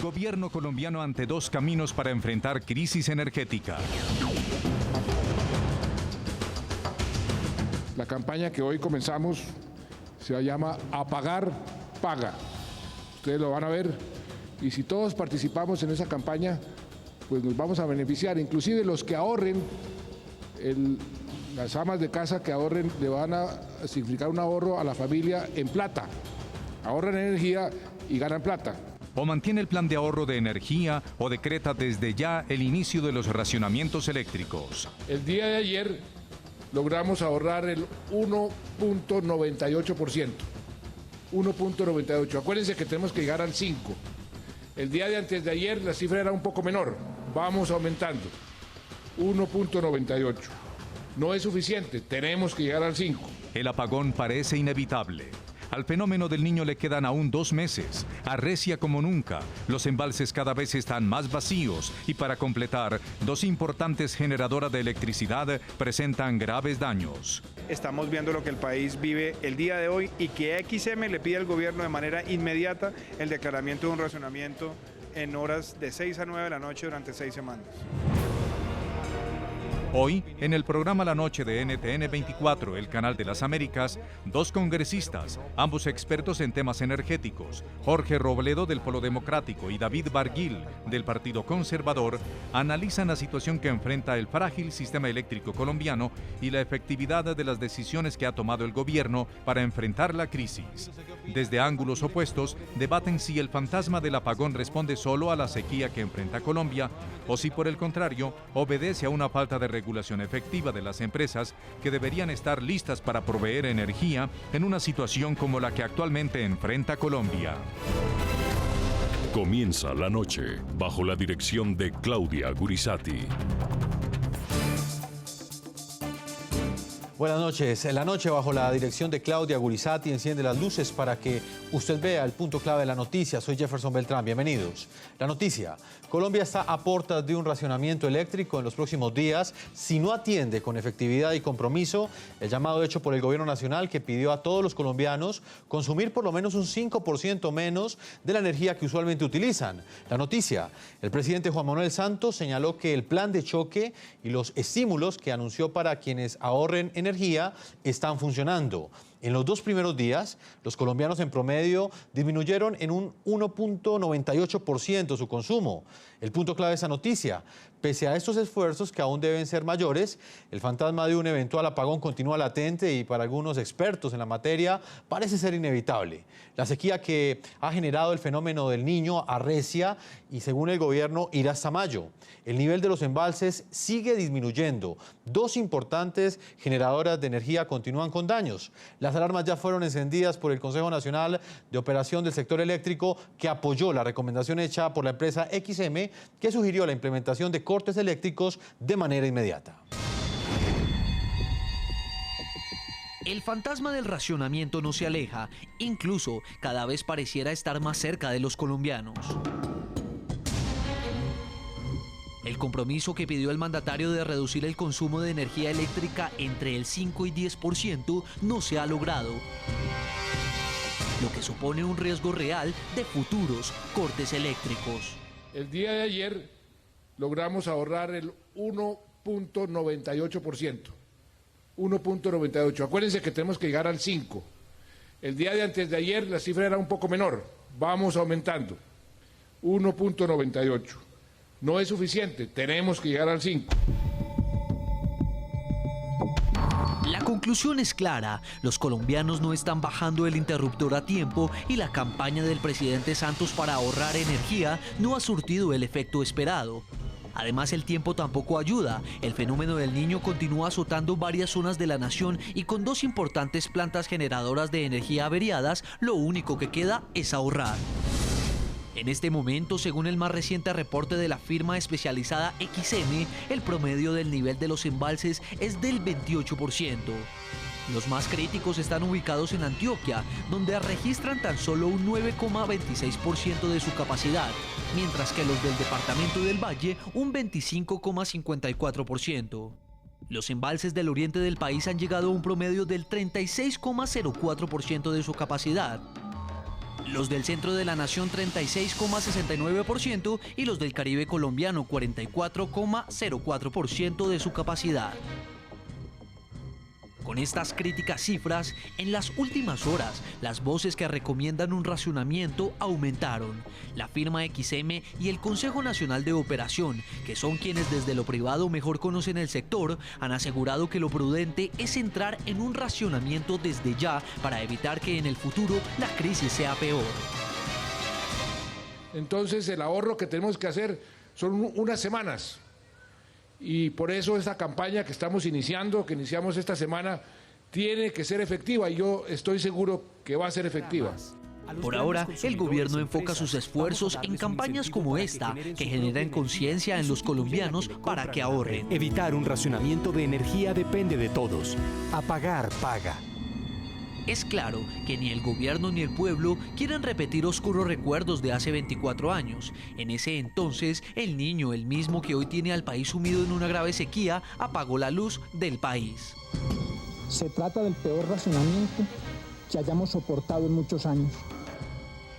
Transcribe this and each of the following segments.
Gobierno colombiano ante dos caminos para enfrentar crisis energética. La campaña que hoy comenzamos se llama Apagar Paga. Ustedes lo van a ver y si todos participamos en esa campaña, pues nos vamos a beneficiar. Inclusive los que ahorren, las amas de casa que ahorren, le van a significar un ahorro a la familia en plata. Ahorran energía y ganan plata. O mantiene el plan de ahorro de energía o decreta desde ya el inicio de los racionamientos eléctricos. El día de ayer logramos ahorrar el 1.98%. 1.98. Acuérdense que tenemos que llegar al 5. El día de antes de ayer la cifra era un poco menor. Vamos aumentando. 1.98. No es suficiente, tenemos que llegar al 5. El apagón parece inevitable. Al fenómeno del Niño le quedan aún 2 meses. Arrecia como nunca. Los embalses cada vez están más vacíos y para completar, 2 importantes generadoras de electricidad presentan graves daños. Estamos viendo lo que el país vive el día de hoy y que XM le pide al gobierno de manera inmediata el declaramiento de un racionamiento en horas de 6 a 9 de la noche durante 6 semanas. Hoy, en el programa La Noche de NTN 24, el canal de las Américas, 2 congresistas, ambos expertos en temas energéticos, Jorge Robledo del Polo Democrático y David Barguil del Partido Conservador, analizan la situación que enfrenta el frágil sistema eléctrico colombiano y la efectividad de las decisiones que ha tomado el gobierno para enfrentar la crisis. Desde ángulos opuestos, debaten si el fantasma del apagón responde solo a la sequía que enfrenta Colombia o si por el contrario obedece a una falta de regulación efectiva de las empresas que deberían estar listas para proveer energía en una situación como la que actualmente enfrenta Colombia. Comienza la noche bajo la dirección de Claudia Gurizati. Buenas noches. En la noche, bajo la dirección de Claudia Gurizati, enciende las luces para que usted vea el punto clave de la noticia. Soy Jefferson Beltrán. Bienvenidos. La noticia. Colombia está a puertas de un racionamiento eléctrico en los próximos días si no atiende con efectividad y compromiso el llamado hecho por el Gobierno Nacional que pidió a todos los colombianos consumir por lo menos un 5% menos de la energía que usualmente utilizan. La noticia. El presidente Juan Manuel Santos señaló que el plan de choque y los estímulos que anunció para quienes ahorren energía están funcionando. En los 2 primeros días, los colombianos en promedio disminuyeron en un 1.98% su consumo. El punto clave de esa noticia: pese a estos esfuerzos que aún deben ser mayores, el fantasma de un eventual apagón continúa latente y para algunos expertos en la materia parece ser inevitable. La sequía que ha generado el fenómeno del Niño arrecia y según el gobierno irá hasta mayo. El nivel de los embalses sigue disminuyendo. 2 importantes generadoras de energía continúan con daños. Las alarmas ya fueron encendidas por el Consejo Nacional de Operación del Sector Eléctrico, que apoyó la recomendación hecha por la empresa XM, que sugirió la implementación de cortes eléctricos de manera inmediata. El fantasma del racionamiento no se aleja, incluso cada vez pareciera estar más cerca de los colombianos. El compromiso que pidió el mandatario de reducir el consumo de energía eléctrica entre el 5 y 10% no se ha logrado, lo que supone un riesgo real de futuros cortes eléctricos. El día de ayer logramos ahorrar el 1.98%. 1.98. Acuérdense que tenemos que llegar al 5. El día de antes de ayer la cifra era un poco menor. Vamos aumentando. 1.98. No es suficiente, tenemos que llegar al 5. La conclusión es clara, los colombianos no están bajando el interruptor a tiempo y la campaña del presidente Santos para ahorrar energía no ha surtido el efecto esperado. Además, el tiempo tampoco ayuda. El fenómeno del Niño continúa azotando varias zonas de la nación y con 2 importantes plantas generadoras de energía averiadas, lo único que queda es ahorrar. En este momento, según el más reciente reporte de la firma especializada XM, el promedio del nivel de los embalses es del 28%. Los más críticos están ubicados en Antioquia, donde registran tan solo un 9,26% de su capacidad, mientras que los del departamento del Valle un 25,54%. Los embalses del oriente del país han llegado a un promedio del 36,04% de su capacidad. los del centro de la nación 36,69% y los del Caribe colombiano 44,04% de su capacidad. Con estas críticas cifras, en las últimas horas, las voces que recomiendan un racionamiento aumentaron. La firma XM y el Consejo Nacional de Operación, que son quienes desde lo privado mejor conocen el sector, han asegurado que lo prudente es entrar en un racionamiento desde ya para evitar que en el futuro la crisis sea peor. Entonces el ahorro que tenemos que hacer son unas semanas. Y por eso esta campaña que estamos iniciando, que iniciamos esta semana, tiene que ser efectiva y yo estoy seguro que va a ser efectiva. Por ahora, el gobierno enfoca sus esfuerzos en campañas como esta, que generan conciencia en los colombianos para que ahorren. Evitar un racionamiento de energía depende de todos. Apagar paga. Es claro que ni el gobierno ni el pueblo quieren repetir oscuros recuerdos de hace 24 años. En ese entonces, el niño, el mismo que hoy tiene al país sumido en una grave sequía, apagó la luz del país. Se trata del peor racionamiento que hayamos soportado en muchos años.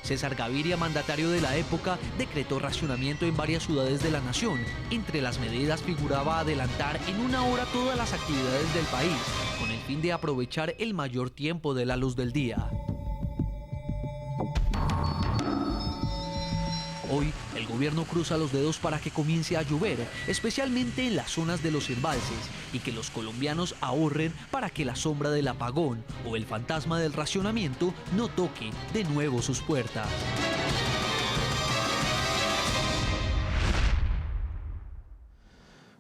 César Gaviria, mandatario de la época, decretó racionamiento en varias ciudades de la nación. Entre las medidas figuraba adelantar en una hora todas las actividades del país, con el fin de aprovechar el mayor tiempo de la luz del día. Hoy, el gobierno cruza los dedos para que comience a llover, especialmente en las zonas de los embalses, y que los colombianos ahorren para que la sombra del apagón o el fantasma del racionamiento no toque de nuevo sus puertas.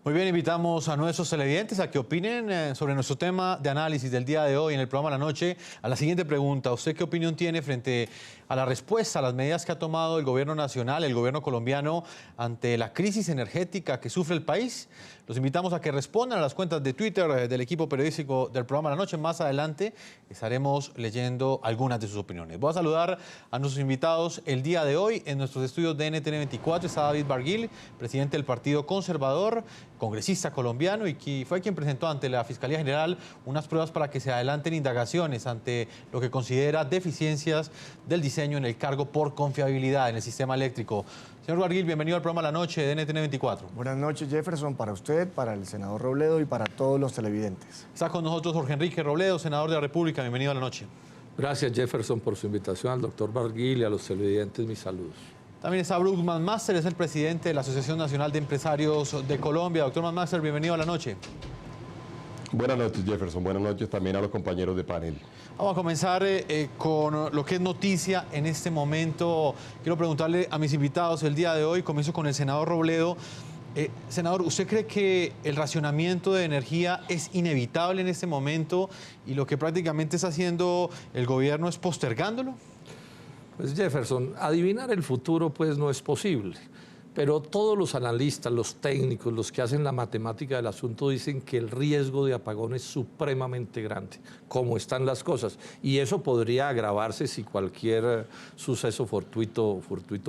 Muy bien, invitamos a nuestros televidentes a que opinen sobre nuestro tema de análisis del día de hoy en el programa La Noche. A la siguiente pregunta, ¿usted qué opinión tiene frente a la respuesta a las medidas que ha tomado el gobierno nacional, el gobierno colombiano, ante la crisis energética que sufre el país? Los invitamos a que respondan a las cuentas de Twitter del equipo periodístico del programa La Noche. Más adelante estaremos leyendo algunas de sus opiniones. Voy a saludar a nuestros invitados el día de hoy. En nuestros estudios de NTN 24 está David Barguil, presidente del Partido Conservador, congresista colombiano y que fue quien presentó ante la Fiscalía General unas pruebas para que se adelanten indagaciones ante lo que considera deficiencias del diseño en el cargo por confiabilidad en el sistema eléctrico. Señor Barguil, bienvenido al programa La Noche de NTN 24. Buenas noches, Jefferson, para usted, para el senador Robledo y para todos los televidentes. Está con nosotros Jorge Enrique Robledo, senador de la República. Bienvenido a La Noche. Gracias, Jefferson, por su invitación, al doctor Barguil y a los televidentes, mis saludos. También está Bruce McMaster, es el presidente de la Asociación Nacional de Empresarios de Colombia. Doctor McMaster, bienvenido a La Noche. Buenas noches, Jefferson. Buenas noches también a los compañeros de panel. Vamos a comenzar con lo que es noticia en este momento. Quiero preguntarle a mis invitados el día de hoy, comienzo con el senador Robledo. Senador, ¿usted cree que el racionamiento de energía es inevitable en este momento y lo que prácticamente está haciendo el gobierno es postergándolo? Pues Jefferson, adivinar el futuro pues no es posible, pero todos los analistas, los técnicos, los que hacen la matemática del asunto dicen que el riesgo de apagón es supremamente grande, como están las cosas, y eso podría agravarse si cualquier suceso fortuito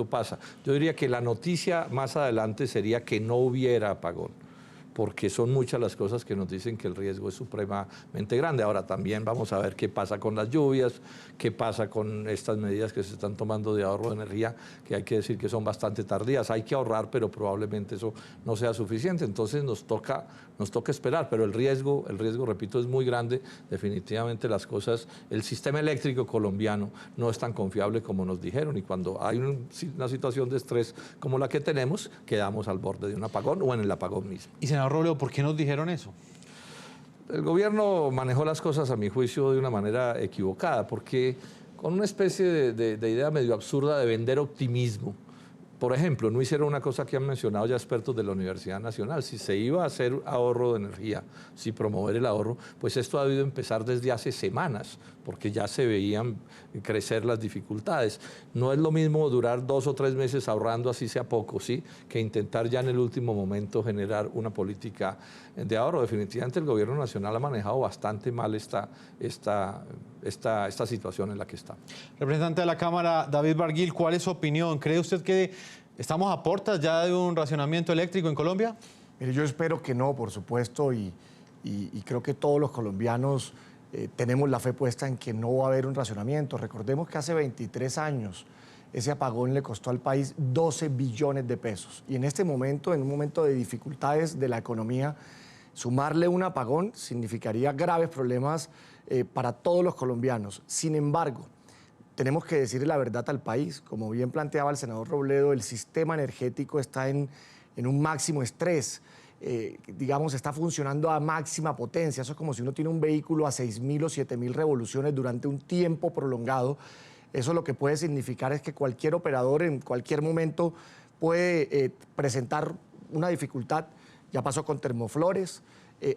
pasa. Yo diría que la noticia más adelante sería que no hubiera apagón, porque son muchas las cosas que nos dicen que el riesgo es supremamente grande. Ahora también vamos a ver qué pasa con las lluvias, qué pasa con estas medidas que se están tomando de ahorro de energía, que hay que decir que son bastante tardías. Hay que ahorrar, pero probablemente eso no sea suficiente. Entonces nos toca esperar, pero el riesgo, repito, es muy grande. Definitivamente las cosas, el sistema eléctrico colombiano no es tan confiable como nos dijeron, y cuando hay una situación de estrés como la que tenemos, quedamos al borde de un apagón o en el apagón mismo. Y senador Robledo, ¿por qué nos dijeron eso? El gobierno manejó las cosas, a mi juicio, de una manera equivocada, porque con una especie de idea medio absurda de vender optimismo. Por ejemplo, no hicieron una cosa que han mencionado ya expertos de la Universidad Nacional. Si se iba a hacer ahorro de energía, si promover el ahorro, pues esto ha debido empezar desde hace semanas, porque ya se veían crecer las dificultades. No es lo mismo durar 2 o 3 meses ahorrando, así sea poco, ¿sí?, que intentar ya en el último momento generar una política de ahorro. Definitivamente el gobierno nacional ha manejado bastante mal esta situación en la que está. Representante de la Cámara, David Barguil, ¿cuál es su opinión? ¿Cree usted que estamos a puertas ya de un racionamiento eléctrico en Colombia? Mire, yo espero que no, por supuesto, y creo que todos los colombianos tenemos la fe puesta en que no va a haber un racionamiento. Recordemos que hace 23 años ese apagón le costó al país 12 billones de pesos. Y en este momento, en un momento de dificultades de la economía, sumarle un apagón significaría graves problemas para todos los colombianos. Sin embargo, tenemos que decirle la verdad al país. Como bien planteaba el senador Robledo, el sistema energético está en un máximo estrés. Digamos, está funcionando a máxima potencia. Eso es como si uno tiene un vehículo a 6.000 o 7.000 revoluciones durante un tiempo prolongado. Eso lo que puede significar es que cualquier operador en cualquier momento puede presentar una dificultad. Ya pasó con Termoflores,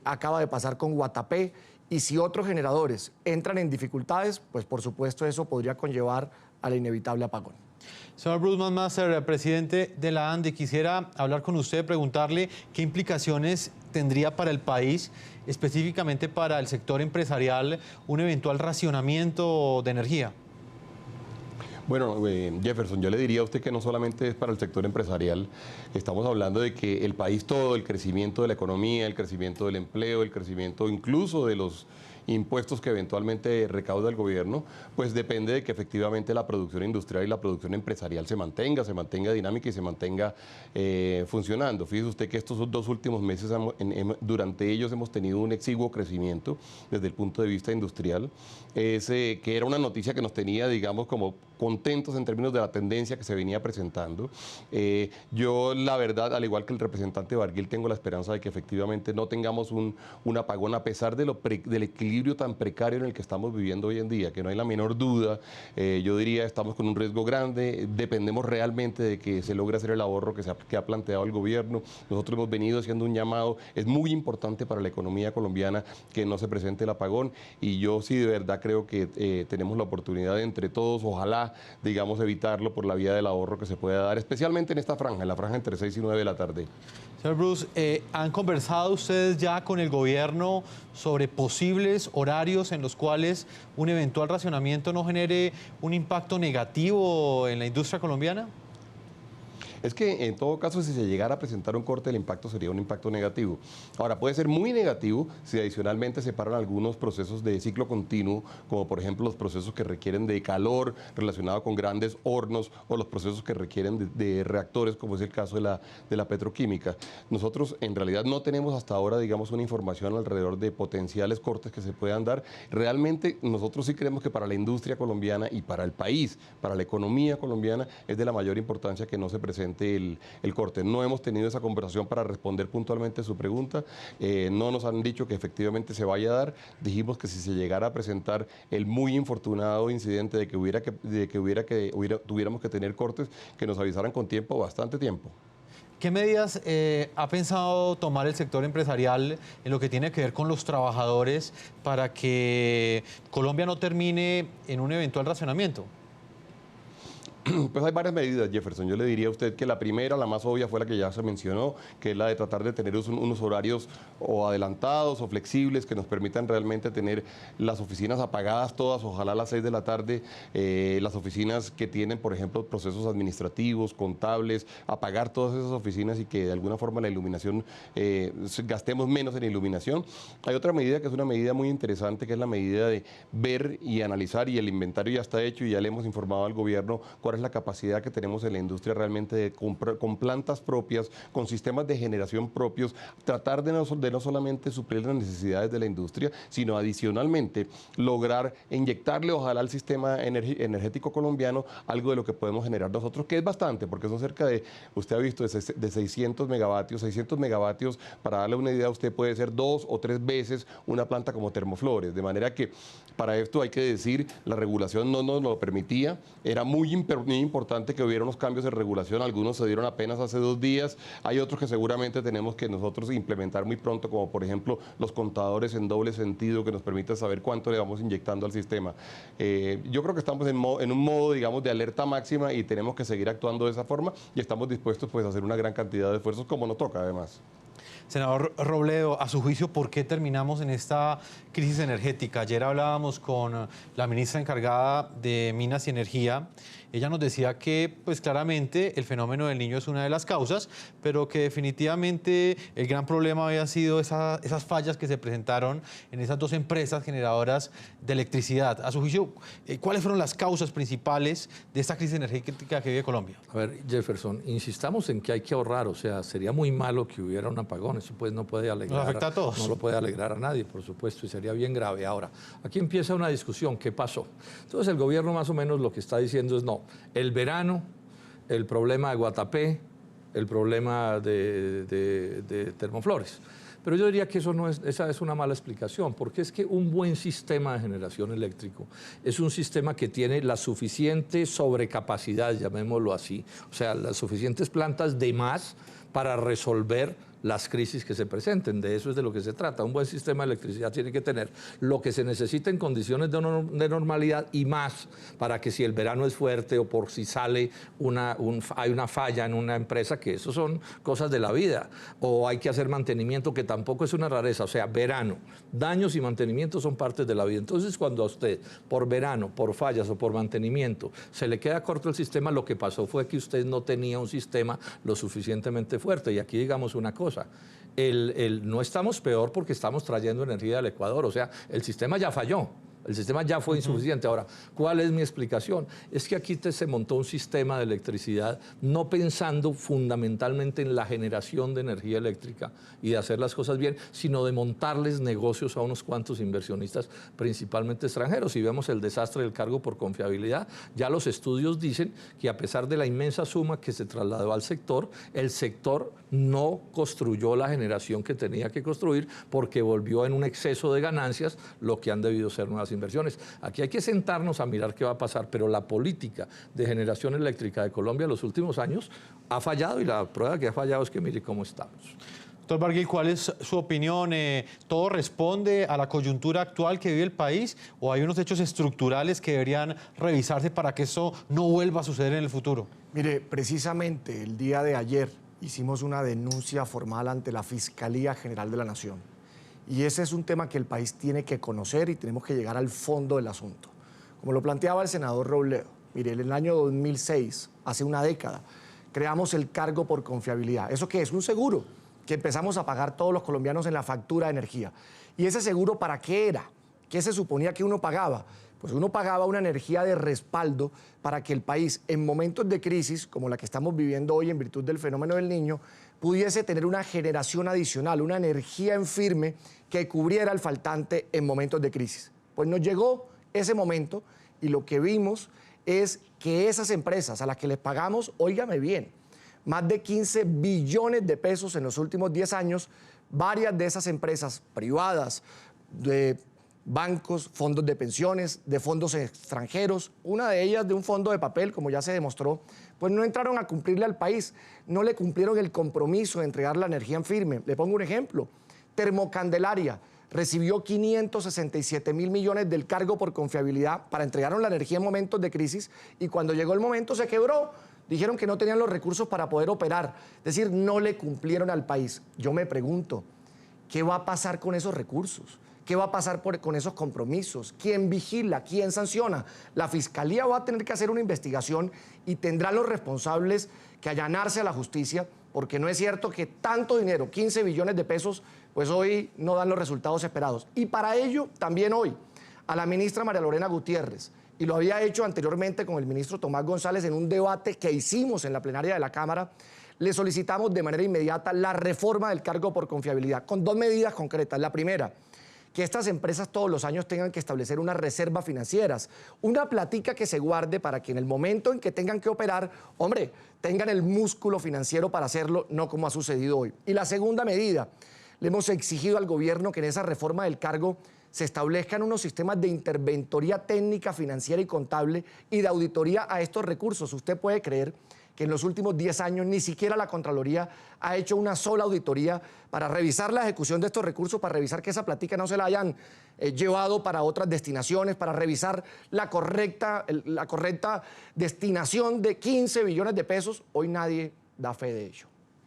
acaba de pasar con Guatapé, y si otros generadores entran en dificultades, pues por supuesto eso podría conllevar al inevitable apagón. Señor Bruce McMaster, presidente de la ANDE, quisiera hablar con usted, preguntarle qué implicaciones tendría para el país, específicamente para el sector empresarial, un eventual racionamiento de energía. Bueno, Jefferson, yo le diría a usted que no solamente es para el sector empresarial, estamos hablando de que el país todo, el crecimiento de la economía, el crecimiento del empleo, el crecimiento incluso de los impuestos que eventualmente recauda el gobierno, pues depende de que efectivamente la producción industrial y la producción empresarial se mantenga dinámica y se mantenga funcionando. Fíjese usted que estos 2 últimos meses, durante ellos hemos tenido un exiguo crecimiento desde el punto de vista industrial, que era una noticia que nos tenía, digamos, como contentos en términos de la tendencia que se venía presentando. Yo, la verdad, al igual que el representante Barguil, tengo la esperanza de que efectivamente no tengamos un apagón, a pesar de del equilibrio tan precario en el que estamos viviendo hoy en día, que no hay la menor duda. Yo diría, estamos con un riesgo grande, dependemos realmente de que se logre hacer el ahorro que ha planteado el gobierno. Nosotros hemos venido haciendo un llamado, es muy importante para la economía colombiana que no se presente el apagón, y yo sí de verdad creo que tenemos la oportunidad de, entre todos, ojalá, digamos, evitarlo por la vía del ahorro que se pueda dar, especialmente en esta franja, en la franja entre 6 y 9 de la tarde. Señor Bruce, ¿han conversado ustedes ya con el gobierno sobre posibles horarios en los cuales un eventual racionamiento no genere un impacto negativo en la industria colombiana? Es que en todo caso, si se llegara a presentar un corte, el impacto sería un impacto negativo. Ahora, puede ser muy negativo si adicionalmente se paran algunos procesos de ciclo continuo, como por ejemplo los procesos que requieren de calor relacionado con grandes hornos, o los procesos que requieren de reactores, como es el caso de la petroquímica. Nosotros en realidad no tenemos hasta ahora, digamos, una información alrededor de potenciales cortes que se puedan dar. Realmente nosotros sí creemos que para la industria colombiana y para el país, para la economía colombiana, es de la mayor importancia que no se presente el corte. No hemos tenido esa conversación para responder puntualmente su pregunta. No nos han dicho que efectivamente se vaya a dar. Dijimos que si se llegara a presentar el muy infortunado incidente de que tuviéramos que tener cortes, que nos avisaran con tiempo, bastante tiempo. ¿Qué medidas ha pensado tomar el sector empresarial en lo que tiene que ver con los trabajadores para que Colombia no termine en un eventual racionamiento? Pues hay varias medidas, Jefferson. Yo le diría a usted que la primera, la más obvia, fue la que ya se mencionó, que es la de tratar de tener unos horarios o adelantados o flexibles que nos permitan realmente tener las oficinas apagadas todas, ojalá a las 6 de la tarde, las oficinas que tienen, por ejemplo, procesos administrativos, contables, apagar todas esas oficinas y que de alguna forma la iluminación, gastemos menos en iluminación. Hay otra medida que es una medida muy interesante, que es la medida de ver y analizar, y el inventario ya está hecho y ya le hemos informado al gobierno cuál es la capacidad que tenemos en la industria realmente de comprar con plantas propias, con sistemas de generación propios, tratar de no solamente suplir las necesidades de la industria, sino adicionalmente lograr inyectarle ojalá al sistema energético colombiano algo de lo que podemos generar nosotros, que es bastante, porque son cerca de, usted ha visto, de 600 megavatios. 600 megavatios, para darle una idea, usted puede ser 2 o 3 veces una planta como Termoflores, de manera que para esto hay que decir, la regulación no nos lo permitía, era muy importante que hubiera unos cambios de regulación, algunos se dieron apenas hace 2 días, hay otros que seguramente tenemos que nosotros implementar muy pronto, como por ejemplo los contadores en doble sentido que nos permitan saber cuánto le vamos inyectando al sistema. Yo creo que estamos en un modo, digamos, de alerta máxima y tenemos que seguir actuando de esa forma y estamos dispuestos pues a hacer una gran cantidad de esfuerzos como nos toca además. Senador Robledo, a su juicio, ¿por qué terminamos en esta crisis energética? Ayer hablábamos con la ministra encargada de Minas y Energía ella nos decía que pues claramente el fenómeno del Niño es una de las causas, pero que definitivamente el gran problema había sido esas fallas que se presentaron en esas dos empresas generadoras de electricidad. A su juicio, ¿cuáles fueron las causas principales de esta crisis energética que vive Colombia? A ver, Jefferson, insistamos en que hay que ahorrar, o sea, sería muy malo que hubiera un apagón, eso pues no puede alegrar. Nos afecta a todos. No lo puede alegrar a nadie, por supuesto, y sería bien grave. Ahora, aquí empieza una discusión, ¿qué pasó? Entonces el gobierno más o menos lo que está diciendo es no, el verano, el problema de Guatapé, el problema de Termoflores. Pero yo diría que esa es una mala explicación, porque es que un buen sistema de generación eléctrico es un sistema que tiene la suficiente sobrecapacidad, llamémoslo así, o sea, las suficientes plantas de más para resolver las crisis que se presenten. De eso es de lo que se trata. Un buen sistema de electricidad tiene que tener lo que se necesita en condiciones de normalidad y más, para que si el verano es fuerte o por si sale hay una falla en una empresa, que eso son cosas de la vida, o hay que hacer mantenimiento, que tampoco es una rareza. O sea, verano, daños y mantenimiento son partes de la vida. Entonces, cuando a usted, por verano, por fallas o por mantenimiento, se le queda corto el sistema, lo que pasó fue que usted no tenía un sistema lo suficientemente fuerte. Y aquí digamos una cosa, no estamos peor porque estamos trayendo energía del Ecuador, o sea, el sistema ya falló. El sistema ya fue insuficiente. Ahora, ¿cuál es mi explicación? Es que aquí se montó un sistema de electricidad no pensando fundamentalmente en la generación de energía eléctrica y de hacer las cosas bien, sino de montarles negocios a unos cuantos inversionistas, principalmente extranjeros. Si vemos el desastre del cargo por confiabilidad, ya los estudios dicen que a pesar de la inmensa suma que se trasladó al sector, el sector no construyó la generación que tenía que construir porque volvió en un exceso de ganancias lo que han debido ser nuevas inversiones. Aquí hay que sentarnos a mirar qué va a pasar, pero la política de generación eléctrica de Colombia en los últimos años ha fallado, y la prueba que ha fallado es que mire cómo estamos. Doctor Barguil, ¿cuál es su opinión? ¿Todo responde a la coyuntura actual que vive el país o hay unos hechos estructurales que deberían revisarse para que eso no vuelva a suceder en el futuro? Mire, precisamente el día de ayer hicimos una denuncia formal ante la Fiscalía General de la Nación. Y ese es un tema que el país tiene que conocer y tenemos que llegar al fondo del asunto. Como lo planteaba el senador Robledo, mire, en el año 2006, hace una década, creamos el cargo por confiabilidad. ¿Eso qué es? Un seguro que empezamos a pagar todos los colombianos en la factura de energía. ¿Y ese seguro para qué era? ¿Qué se suponía que uno pagaba? Pues uno pagaba una energía de respaldo para que el país, en momentos de crisis, como la que estamos viviendo hoy en virtud del fenómeno del Niño, pudiese tener una generación adicional, una energía en firme que cubriera el faltante en momentos de crisis. Pues nos llegó ese momento y lo que vimos es que esas empresas a las que les pagamos, óigame bien, más de 15 billones de pesos en los últimos 10 años, varias de esas empresas privadas, de bancos, fondos de pensiones, de fondos extranjeros, una de ellas de un fondo de papel, como ya se demostró, pues no entraron a cumplirle al país, no le cumplieron el compromiso de entregar la energía en firme. Le pongo un ejemplo, Termocandelaria recibió 567.000 millones del cargo por confiabilidad para entregar la energía en momentos de crisis y cuando llegó el momento se quebró. Dijeron que no tenían los recursos para poder operar, es decir, no le cumplieron al país. Yo me pregunto, ¿qué va a pasar con esos recursos? ¿Qué va a pasar con esos compromisos? ¿Quién vigila? ¿Quién sanciona? La Fiscalía va a tener que hacer una investigación y tendrán los responsables que allanarse a la justicia, porque no es cierto que tanto dinero, 15 billones de pesos, pues hoy no dan los resultados esperados. Y para ello, también hoy, a la ministra María Lorena Gutiérrez, y lo había hecho anteriormente con el ministro Tomás González en un debate que hicimos en la plenaria de la Cámara, le solicitamos de manera inmediata la reforma del cargo por confiabilidad, con dos medidas concretas. La primera, que estas empresas todos los años tengan que establecer unas reservas financieras, una platica que se guarde para que en el momento en que tengan que operar, hombre, tengan el músculo financiero para hacerlo, no como ha sucedido hoy. Y la segunda medida, le hemos exigido al gobierno que en esa reforma del cargo se establezcan unos sistemas de interventoría técnica, financiera y contable y de auditoría a estos recursos. Usted puede creer que en los últimos 10 años ni siquiera la Contraloría ha hecho una sola auditoría para revisar la ejecución de estos recursos, para revisar que esa platica no se la hayan llevado para otras destinaciones, para revisar la correcta destinación de 15 billones de pesos. Hoy nadie da fe de ello.